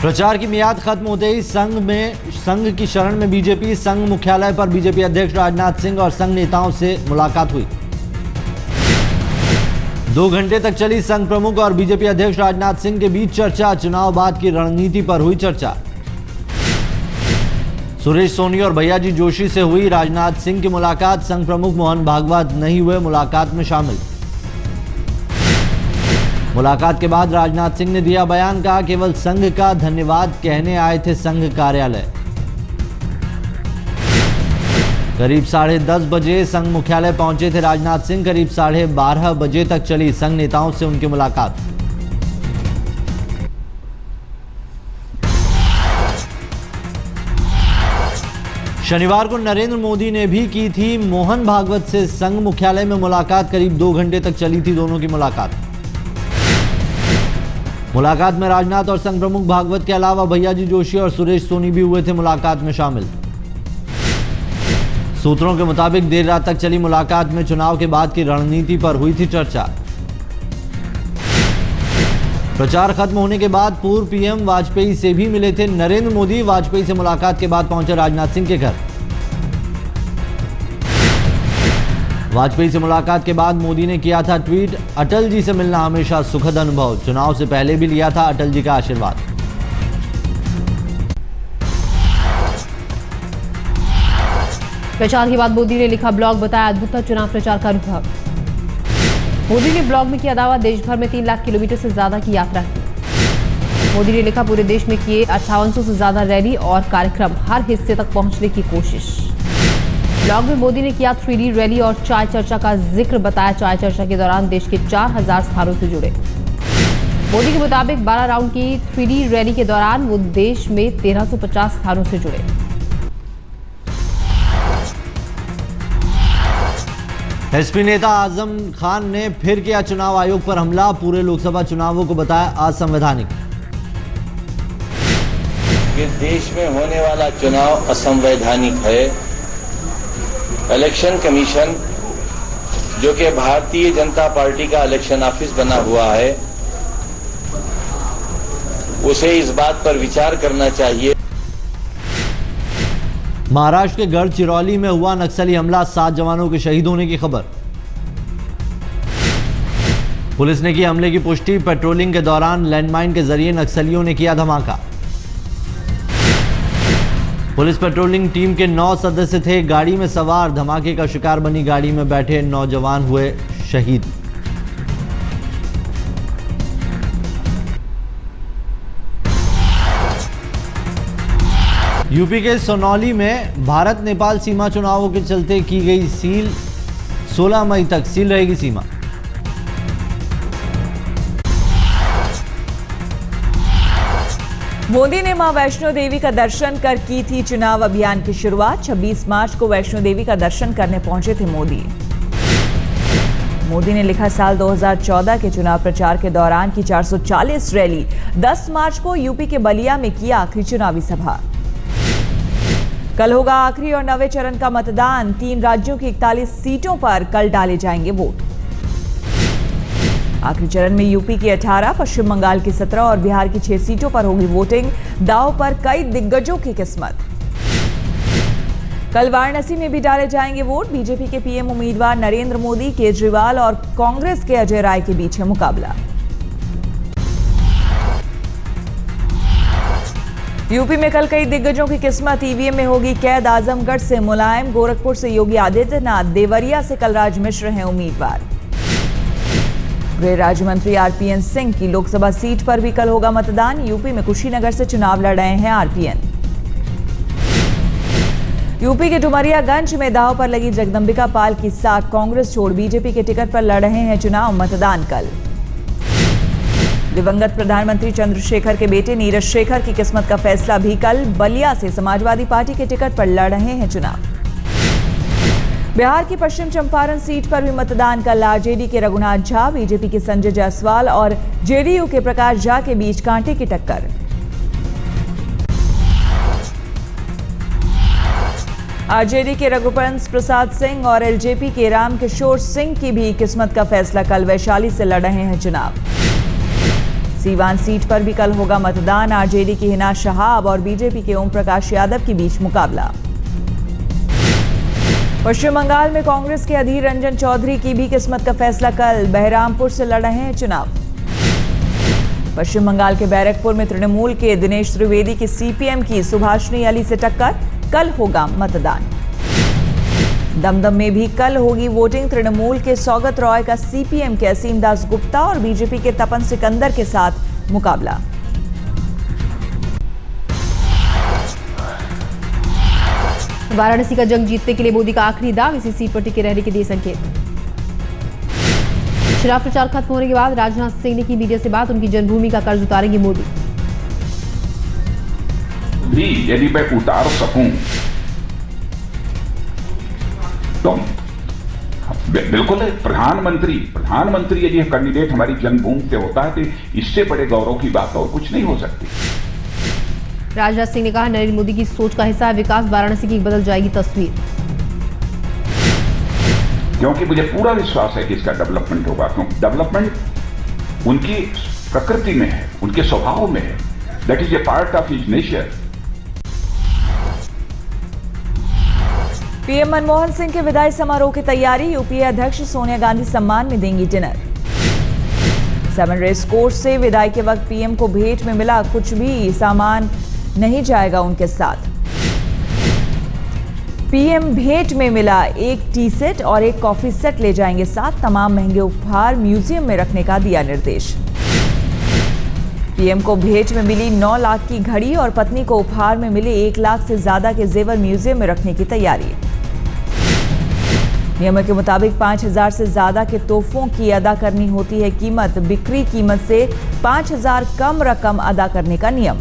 प्रचार की मियाद खत्म होते ही संघ की शरण में बीजेपी। संघ मुख्यालय पर बीजेपी अध्यक्ष राजनाथ सिंह और संघ नेताओं से मुलाकात हुई। 2 घंटे तक चली संघ प्रमुख और बीजेपी अध्यक्ष राजनाथ सिंह के बीच चर्चा। चुनाव बाद की रणनीति पर हुई चर्चा। सुरेश सोनी और भैयाजी जोशी से हुई राजनाथ सिंह की मुलाकात। संघ प्रमुख मोहन भागवत नहीं हुए मुलाकात में शामिल। मुलाकात के बाद राजनाथ सिंह ने दिया बयान। कहा, केवल संघ का धन्यवाद कहने आए थे संघ कार्यालय। करीब 10:30 बजे संघ मुख्यालय पहुंचे थे राजनाथ सिंह। करीब 12:30 बजे तक चली संघ नेताओं से उनकी मुलाकात। शनिवार को नरेंद्र मोदी ने भी की थी मोहन भागवत से संघ मुख्यालय में मुलाकात। करीब 2 घंटे तक चली थी दोनों की मुलाकात। मुलाकात में राजनाथ और संघ प्रमुख भागवत के अलावा भैयाजी जोशी और सुरेश सोनी भी हुए थे मुलाकात में शामिल। सूत्रों के मुताबिक देर रात तक चली मुलाकात में चुनाव के बाद की रणनीति पर हुई थी चर्चा। प्रचार खत्म होने के बाद पूर्व पीएम वाजपेयी से भी मिले थे नरेंद्र मोदी। वाजपेयी से मुलाकात के बाद पहुंचे राजनाथ सिंह के घर। वाजपेयी से मुलाकात के बाद मोदी ने किया था ट्वीट, अटल जी से मिलना हमेशा सुखद अनुभव। चुनाव से पहले भी लिया था अटल जी का आशीर्वाद। प्रचार के बाद मोदी ने लिखा ब्लॉग, बताया अद्भुत था चुनाव प्रचार का अनुभव। मोदी ने ब्लॉग में किया दावा, देश भर में 3 लाख किलोमीटर से ज्यादा की यात्रा की। मोदी ने लिखा, पूरे देश में किए 5800 से ज्यादा रैली और कार्यक्रम, हर हिस्से तक पहुंचने की कोशिश। ब्लॉग में मोदी ने किया 3D रैली और चाय चर्चा का जिक्र। बताया, चाय चर्चा के दौरान देश के 4000 स्थानों से जुड़े। मोदी के मुताबिक 12 राउंड की 3D रैली के दौरान वो देश में 1350 स्थानों से जुड़े। एसपी नेता आजम खान ने फिर किया चुनाव आयोग पर हमला। पूरे लोकसभा चुनावों को बताया असंवैधानिक। देश में होने वाला चुनाव असंवैधानिक है। इलेक्शन कमीशन, जो कि भारतीय जनता पार्टी का इलेक्शन ऑफिस बना हुआ है, उसे इस बात पर विचार करना चाहिए। महाराष्ट्र के गढ़चिरौली में हुआ नक्सली हमला, 7 जवानों के शहीद होने की खबर। पुलिस ने की हमले की पुष्टि। पेट्रोलिंग के दौरान लैंडमाइन के जरिए नक्सलियों ने किया धमाका। पुलिस पेट्रोलिंग टीम के 9 सदस्य थे गाड़ी में सवार। धमाके का शिकार बनी गाड़ी में बैठे नौजवान हुए शहीद। यूपी के सोनौली में भारत नेपाल सीमा चुनावों के चलते की गई सील। 16 मई तक सील रहेगी सीमा। मोदी ने मां वैष्णो देवी का दर्शन कर की थी चुनाव अभियान की शुरुआत। 26 मार्च को वैष्णो देवी का दर्शन करने पहुंचे थे मोदी। मोदी ने लिखा, साल 2014 के चुनाव प्रचार के दौरान की 440 रैली। 10 मार्च को यूपी के बलिया में किया आखिरी चुनावी सभा। कल होगा आखिरी और 9वें चरण का मतदान। 3 राज्यों की 41 सीटों पर कल डाले जाएंगे वोट। आखिरी चरण में यूपी की 18, पश्चिम बंगाल की 17 और बिहार की 6 सीटों पर होगी वोटिंग। दांव पर कई दिग्गजों की किस्मत। कल वाराणसी में भी डाले जाएंगे वोट। बीजेपी के पीएम उम्मीदवार नरेंद्र मोदी, केजरीवाल और कांग्रेस के अजय राय के बीच है मुकाबला। यूपी में कल कई दिग्गजों की किस्मत। ईवीएम में होगी कैद। आजमगढ़ से मुलायम, गोरखपुर से योगी आदित्यनाथ, देवरिया से कलराज मिश्र हैं उम्मीदवार। गृह राज्य मंत्री आरपीएन सिंह की लोकसभा सीट पर भी कल होगा मतदान। यूपी में कुशीनगर से चुनाव लड़ रहे हैं आरपीएन। यूपी के डुमरियागंज में दांव पर लगी जगदंबिका पाल की साख। कांग्रेस छोड़ बीजेपी के टिकट पर लड़ रहे हैं चुनाव। मतदान कल। दिवंगत प्रधानमंत्री चंद्रशेखर के बेटे नीरज शेखर की किस्मत का फैसला भी कल। बलिया से समाजवादी पार्टी के टिकट पर लड़ रहे हैं चुनाव। बिहार की पश्चिम चंपारण सीट पर भी मतदान कल। आरजेडी के रघुनाथ झा, बीजेपी के संजय जायसवाल और जेडीयू के प्रकाश झा के बीच कांटे की टक्कर। आरजेडी के रघुवंश प्रसाद सिंह और एलजेपी के रामकिशोर सिंह की भी किस्मत का फैसला कल। वैशाली से लड़ रहे हैं चुनाव। सीवान सीट पर भी कल होगा मतदान। आरजेडी की हिना शहाब और बीजेपी के ओम प्रकाश यादव के बीच मुकाबला। पश्चिम बंगाल में कांग्रेस के अधीर रंजन चौधरी की भी किस्मत का फैसला कल। बहरामपुर से लड़ रहे हैं चुनाव। पश्चिम बंगाल के बैरकपुर में तृणमूल के दिनेश त्रिवेदी की सीपीएम की सुभाषिनी अली से टक्कर। कल होगा मतदान। दमदम में भी कल होगी वोटिंग। तृणमूल के सौगत रॉय का सीपीएम के असीम दास गुप्ता और बीजेपी के तपन सिकंदर के साथ मुकाबला। वाराणसी का जंग जीतने के लिए मोदी का आखिरी दाव, इसी सीट पर टिके रहने के दिए संकेत। चुनाव प्रचार खत्म होने के बाद राजनाथ सिंह ने की मीडिया से बात। उनकी जन्मभूमि का कर्ज उतारेंगे मोदी। भी यदि मैं उतार सकूं तो बिल्कुल है। प्रधानमंत्री यदि कैंडिडेट हमारी जन्मभूमि से होता है तो इससे बड़े गौरव की बात और कुछ नहीं हो सकती। राजनाथ सिंह ने कहा, नरेंद्र मोदी की सोच का हिस्सा है विकास। वाराणसी की बदल जाएगी तस्वीर। क्योंकि मुझे पूरा विश्वास है कि इसका डेवलपमेंट होगा, क्योंकि डेवलपमेंट उनकी प्रकृति में है, उनके स्वभाव में है। That is a part of his nature. PM Manmohan Singh के विदाई समारोह की तैयारी। यूपीए अध्यक्ष सोनिया गांधी सम्मान में देंगी डिनर। 7 रेस कोर्स से विदाई के वक्त पीएम को भेंट में मिला कुछ भी सामान नहीं जाएगा उनके साथ। पीएम भेंट में मिला एक टी सेट और एक कॉफी सेट ले जाएंगे साथ। तमाम महंगे उपहार म्यूजियम में रखने का दिया निर्देश। पीएम को भेंट में मिली 9 लाख की घड़ी और पत्नी को उपहार में मिले 1 लाख से ज्यादा के जेवर म्यूजियम में रखने की तैयारी। नियम के मुताबिक 5,000 से ज्यादा के तोहफों की अदा करनी होती है कीमत। बिक्री कीमत से 5,000 कम रकम अदा करने का नियम।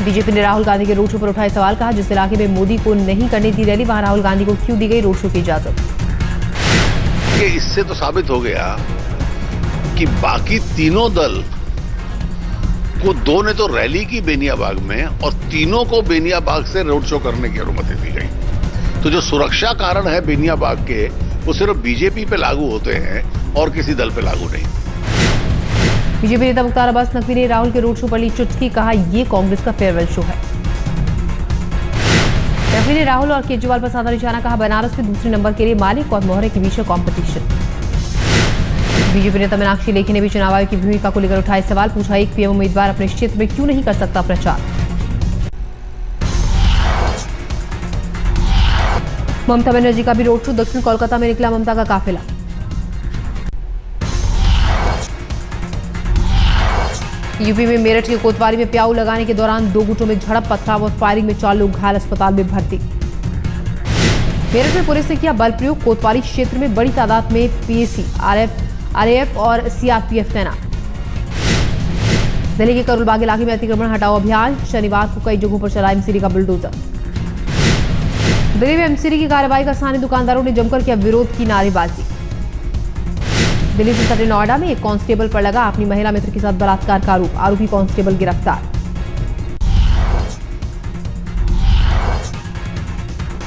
बीजेपी ने राहुल गांधी के रोड शो पर उठाए सवाल। कहा, जिस इलाके में मोदी को नहीं करने दी रैली, वहां राहुल गांधी को क्यों दी गई रोड शो की इजाजत। इससे तो साबित हो गया कि बाकी तीनों दल को 2 ने तो रैली की बेनियाबाग में और तीनों को बेनियाबाग से रोड शो करने की अनुमति दी गई। तो जो सुरक्षा कारण है बेनियाबाग के, वो सिर्फ बीजेपी पे लागू होते हैं और किसी दल पे लागू नहीं। बीजेपी नेता मुख्तार अब्बास नकवी ने राहुल के रोड शो पर ली चुटकी। कहा, ये कांग्रेस का फेयरवेल शो है। नकवी ने राहुल और केजरीवाल पर साधा निशाना। कहा, बनारस में दूसरे नंबर के लिए मालिक और मोहरे के बीच कॉम्पिटिशन। बीजेपी नेता मीनाक्षी लेखी ने भी चुनाव आयोग की भूमिका को लेकर उठाए सवाल। पूछा, एक पीएम उम्मीदवार अपने क्षेत्र में क्यों नहीं कर सकता प्रचार। ममता बनर्जी का भी रोड शो। दक्षिण कोलकाता में निकला ममता का काफिला। यूपी में मेरठ के कोतवाली में प्याऊ लगाने के दौरान 2 गुटों में झड़प, पथराव और फायरिंग में 4 लोग घायल, अस्पताल में भर्ती। मेरठ में पुलिस ने किया बल प्रयोग। कोतवाली क्षेत्र में बड़ी तादाद में पीएसी, आरएएफ और सीआरपीएफ तैनात। दिल्ली के करोलबाग इलाके में अतिक्रमण हटाओ अभियान। शनिवार को कई जगहों पर चला एमसीडी का बुलडोजर। दिल्ली में एमसीडी की कार्रवाई का स्थानीय दुकानदारों ने जमकर किया विरोध की नारेबाजी। दिल्ली से सटे नोएडा में एक कांस्टेबल पर लगा अपनी महिला मित्र के साथ बलात्कार का आरोप। आरोपी कांस्टेबल गिरफ्तार।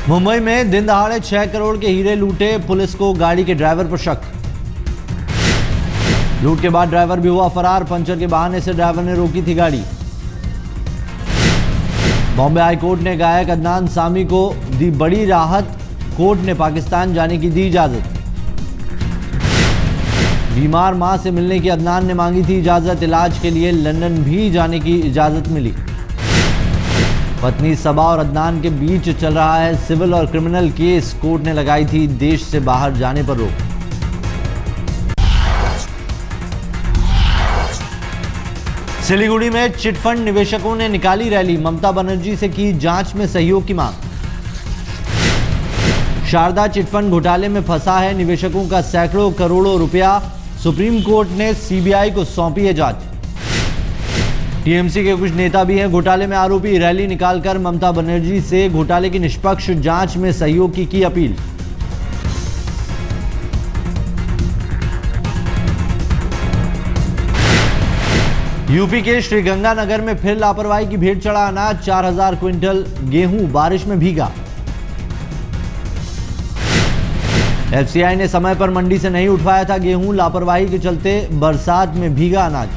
मुंबई में दिन दहाड़े 6 करोड़ के हीरे लूटे, पुलिस को गाड़ी के ड्राइवर पर शक। लूट के बाद ड्राइवर भी हुआ फरार। पंचर के बहाने से ड्राइवर ने रोकी थी गाड़ी। बॉम्बे हाईकोर्ट ने गायक अदनान सामी को दी बड़ी राहत। कोर्ट ने पाकिस्तान जाने की दी इजाजत। बीमार मां से मिलने की अदनान ने मांगी थी इजाजत। इलाज के लिए लंदन भी जाने की इजाजत मिली। पत्नी सबा और अदनान के बीच चल रहा है सिविल और क्रिमिनल केस। कोर्ट ने लगाई थी देश से बाहर जाने पर रोक। सिलीगुड़ी में चिटफंड निवेशकों ने निकाली रैली। ममता बनर्जी से की जांच में सहयोग की मांग। शारदा चिटफंड घोटाले में फंसा है निवेशकों का सैकड़ों करोड़ों रुपया। सुप्रीम कोर्ट ने सीबीआई को सौंपी है जांच। टीएमसी के कुछ नेता भी हैं घोटाले में आरोपी। रैली निकालकर ममता बनर्जी से घोटाले की निष्पक्ष जांच में सहयोग की अपील। यूपी के श्रीगंगानगर में फिर लापरवाही की भेंट चढ़ा अनाज। 4000 क्विंटल गेहूं बारिश में भीगा। एफसीआई ने समय पर मंडी से नहीं उठवाया था गेहूं, लापरवाही के चलते बरसात में भीगा अनाज।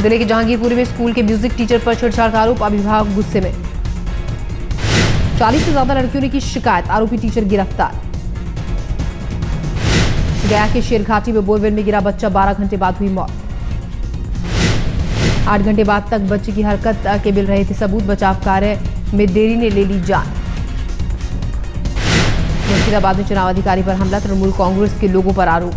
दिल्ली के जहांगीरपुरी में स्कूल के म्यूजिक टीचर पर छेड़छाड़ का आरोप, अभिभावक गुस्से में। 40 से ज्यादा लड़कियों ने की शिकायत, आरोपी टीचर गिरफ्तार। गया के शेरघाटी में बोरवेल में गिरा बच्चा, 12 घंटे बाद हुई मौत। 8 घंटे बाद तक बच्चे की हरकत के मिल रहे थे सबूत, बचाव कार्य में देरी ने ले ली जान। मुर्शिदाबाद में चुनाव अधिकारी पर हमला, तृणमूल कांग्रेस के लोगों पर आरोप।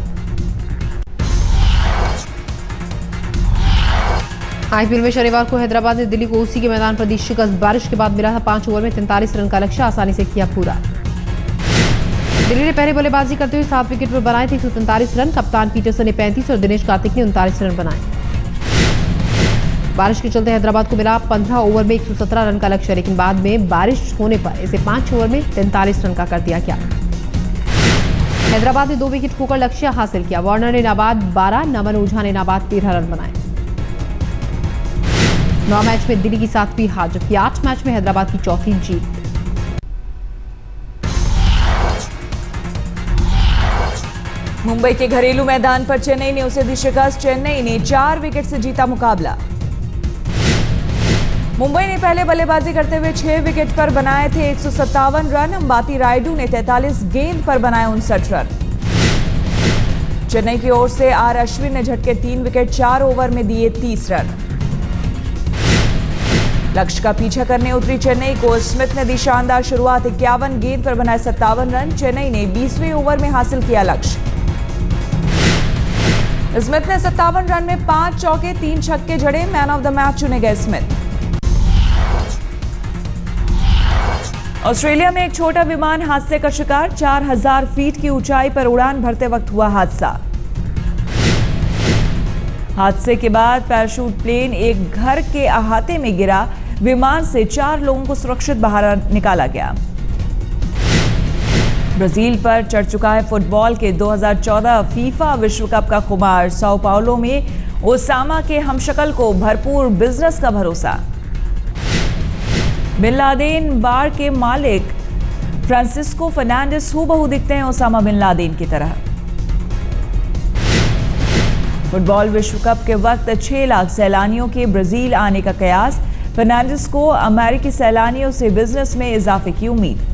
आईपीएल में शनिवार को हैदराबाद ने दिल्ली को ओसी के मैदान पर दी शिकस्त, बारिश के बाद मिला था 5 ओवर में 43 रन का लक्ष्य, आसानी से किया पूरा। दिल्ली ने पहले बल्लेबाजी करते हुए 7 विकेट पर बनाए थे 143 रन, कप्तान पीटरसन ने 35 और दिनेश कार्तिक ने 39 रन बनाए। बारिश के चलते हैदराबाद को मिला 15 ओवर में 117 रन का लक्ष्य, लेकिन बाद में बारिश होने पर इसे 5 ओवर में 43 रन का कर दिया गया। हैदराबाद ने 2 विकेट खोकर लक्ष्य हासिल किया। वार्नर ने नाबाद 12, नमन ओझा ने नाबाद 13 रन बनाए। 9 मैच में दिल्ली की 7वीं हार, जबकि 8 मैच में हैदराबाद की 4थी जीत। मुंबई के घरेलू मैदान पर चेन्नई ने उसे दी शिकस्त, चेन्नई ने 4 विकेट से जीता मुकाबला। मुंबई ने पहले बल्लेबाजी करते हुए 6 विकेट पर बनाए थे 157 रन, अंबाती रायडू ने 43 गेंद पर बनाए 59 रन। चेन्नई की ओर से आर अश्विन ने झटके 3 विकेट 4 ओवर में दिए 30 रन। लक्ष्य का पीछा करने उतरी चेन्नई को स्मिथ ने दी शानदार शुरुआत, 51 गेंद पर बनाए 57 रन। चेन्नई ने 20वें ओवर में हासिल किया लक्ष्य। स्मिथ ने 57 रन में 5 चौके 3 छक्के जड़े, मैन ऑफ द मैच चुने गए स्मिथ। ऑस्ट्रेलिया में एक छोटा विमान हादसे का शिकार, 4000 फीट की ऊंचाई पर उड़ान भरते वक्त हुआ हादसा। हादसे के बाद पैराशूट प्लेन एक घर के अहाते में गिरा, विमान से 4 लोगों को सुरक्षित बाहर निकाला गया। ब्राजील पर चढ़ चुका है फुटबॉल के 2014 फीफा विश्व कप का खुमार, साओ पाउलो में ओसामा के हमशक्ल को भरपूर बिजनेस का भरोसा। बिन लादेन बार के मालिक फ्रांसिस्को फर्नांडिस हूबहू दिखते हैं ओसामा बिन लादेन की तरह। फुटबॉल विश्व कप के वक्त 6 लाख सैलानियों के ब्राजील आने का कयास, फर्नांडिस को अमेरिकी सैलानियों से बिजनेस में इजाफे की उम्मीद।